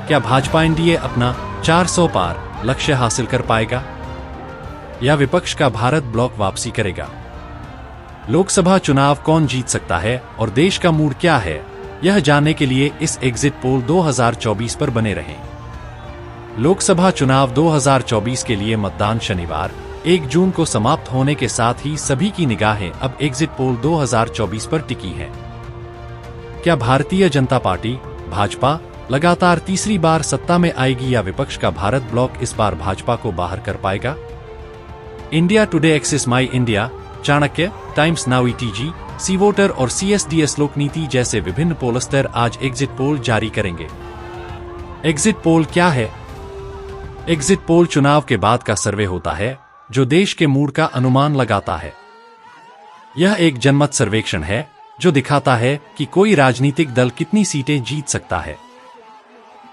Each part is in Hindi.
क्या भाजपा एनडीए अपना 400 पार लक्ष्य हासिल कर पाएगा या विपक्ष का भारत ब्लॉक वापसी करेगा? लोकसभा चुनाव कौन जीत सकता है और देश का मूड क्या है, यह जानने के लिए इस एग्जिट पोल 2024 पर बने रहें। लोकसभा चुनाव 2024 के लिए मतदान शनिवार 1 जून को समाप्त होने के साथ ही सभी की निगाहें अब एग्जिट पोल 2024 पर टिकी हैं। क्या भारतीय जनता पार्टी भाजपा लगातार तीसरी बार सत्ता में आएगी या विपक्ष का भारत ब्लॉक इस बार भाजपा को बाहर कर पाएगा? India Today, Axis My India, Chanakya, Times Now ETG, C Voter और CSDS लोकनीति जैसे विभिन्न पोलस्तर आज एग्जिट पोल जारी करेंगे। एग्जिट पोल क्या है? एग्जिट पोल चुनाव के बाद का सर्वे होता है जो देश के मूड का अनुमान लगाता है। यह एक जनमत सर्वेक्षण है जो दिखाता है कि कोई राजनीतिक दल कितनी सीटें जीत सकता है।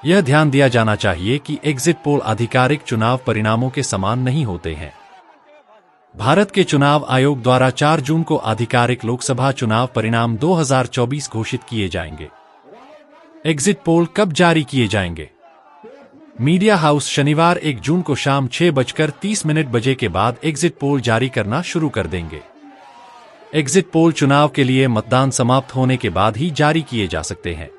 यह ध्यान दिया जाना चाहिए कि एग्जिट पोल आधिकारिक चुनाव परिणामों के समान नहीं होते हैं। भारत के चुनाव आयोग द्वारा 4 जून को आधिकारिक लोकसभा चुनाव परिणाम 2024 घोषित किए जाएंगे। एग्जिट पोल कब जारी किए जाएंगे? मीडिया हाउस शनिवार 1 जून को शाम 6:30 बजे के बाद एग्जिट पोल जारी करना शुरू कर देंगे। एग्जिट पोल चुनाव के लिए मतदान समाप्त होने के बाद ही जारी किए जा सकते हैं।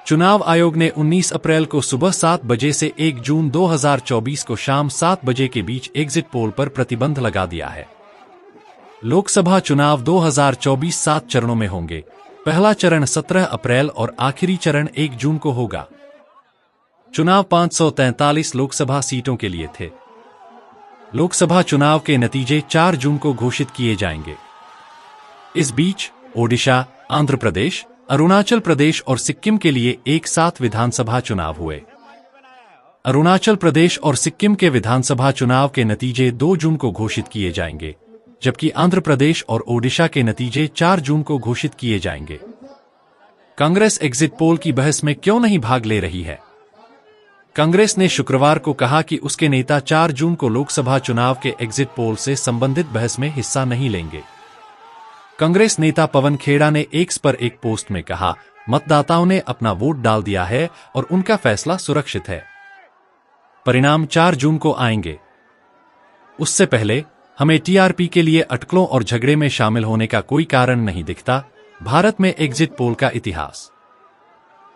चुनाव आयोग ने 19 अप्रैल को सुबह 7 बजे से 1 जून 2024 को शाम 7 बजे के बीच एग्जिट पोल पर प्रतिबंध लगा दिया है। लोकसभा चुनाव 2024 7 चरणों में होंगे। पहला चरण 17 अप्रैल और आखिरी चरण 1 जून को होगा। चुनाव 543 लोकसभा सीटों के लिए थे। लोकसभा चुनाव के नतीजे 4 जून को घोषित किए जाएंगे। इस बीच ओडिशा, आंध्र प्रदेश, अरुणाचल प्रदेश और सिक्किम के लिए एक साथ विधानसभा चुनाव हुए। अरुणाचल प्रदेश और सिक्किम के विधानसभा चुनाव के नतीजे 2 जून को घोषित किए जाएंगे, जबकि आंध्र प्रदेश और ओडिशा के नतीजे 4 जून को घोषित किए जाएंगे। कांग्रेस एग्जिट पोल की बहस में क्यों नहीं भाग ले रही है? कांग्रेस ने शुक्रवार को कहा कि उसके नेता 4 जून को लोकसभा चुनाव के एग्जिट पोल से संबंधित बहस में हिस्सा नहीं लेंगे। कांग्रेस नेता पवन खेड़ा ने एक्स पर एक पोस्ट में कहा, मतदाताओं ने अपना वोट डाल दिया है और उनका फैसला सुरक्षित है। परिणाम 4 जून को आएंगे। उससे पहले हमें TRP के लिए अटकलों और झगड़े में शामिल होने का कोई कारण नहीं दिखता। भारत में एग्जिट पोल का इतिहास।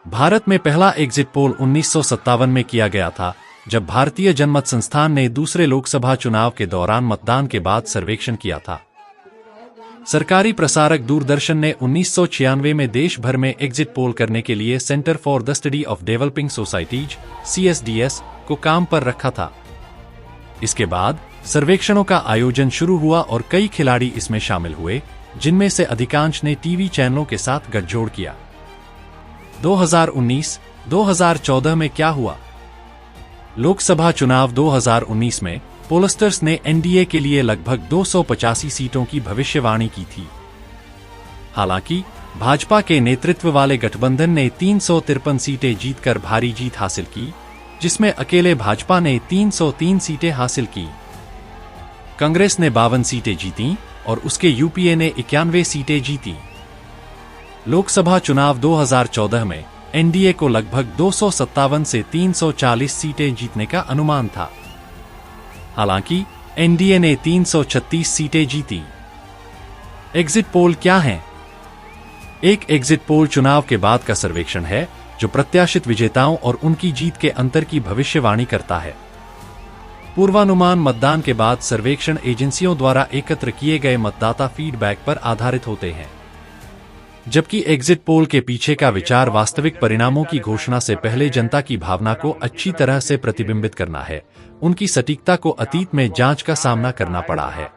भारत में पहला एग्जिट पोल 1957 में किया गया था, जब भारतीय जनमत संस्थान ने दूसरे लोकसभा चुनाव के दौरान मतदान के बाद सर्वेक्षण किया था। सरकारी प्रसारक दूरदर्शन ने 1996 में देश भर में एग्जिट पोल करने के लिए centre for the study of developing societies CSDS को काम पर रखा था। इसके बाद सर्वेक्षणों का आयोजन शुरू हुआ और कई खिलाड़ी इसमें शामिल हुए, जिनमें से अधिकांश ने टीवी चैनलों के साथ गठजोड़ किया। 2019-2014 में क्या हुआ? लोकसभा चुनाव 2019 में पोलस्टर्स ने एनडीए के लिए लगभग 285 सीटों की भविष्यवाणी की थी। हालांकि भाजपा के नेतृत्व वाले गठबंधन ने 353 सीटें जीतकर भारी जीत हासिल की, जिसमें अकेले भाजपा ने 303 सीटें हासिल की। कांग्रेस ने 52 सीटें जीतीं और उसके यूपीए ने 91 सीटें जीती। लोकसभा चुनाव 2014 में एनडीए को लगभग 257 से 340 सीटें जीतने का अनुमान था। हालांकि एनडीए ने 336 सीटें जीती। एग्जिट पोल क्या है? एक एग्जिट पोल चुनाव के बाद का सर्वेक्षण है जो प्रत्याशित विजेताओं और उनकी जीत के अंतर की भविष्यवाणी करता है। पूर्वानुमान मतदान के बाद सर्वेक्षण एजेंसियों द्वारा एकत्र किए गए मतदाता फीडबैक पर आधारित होते हैं, जबकि एग्जिट पोल के पीछे का विचार वास्तविक परिणामों की घोषणा से पहले जनता की भावना को अच्छी तरह से प्रतिबिंबित करना है। उनकी सटीकता को अतीत में जांच का सामना करना पड़ा है।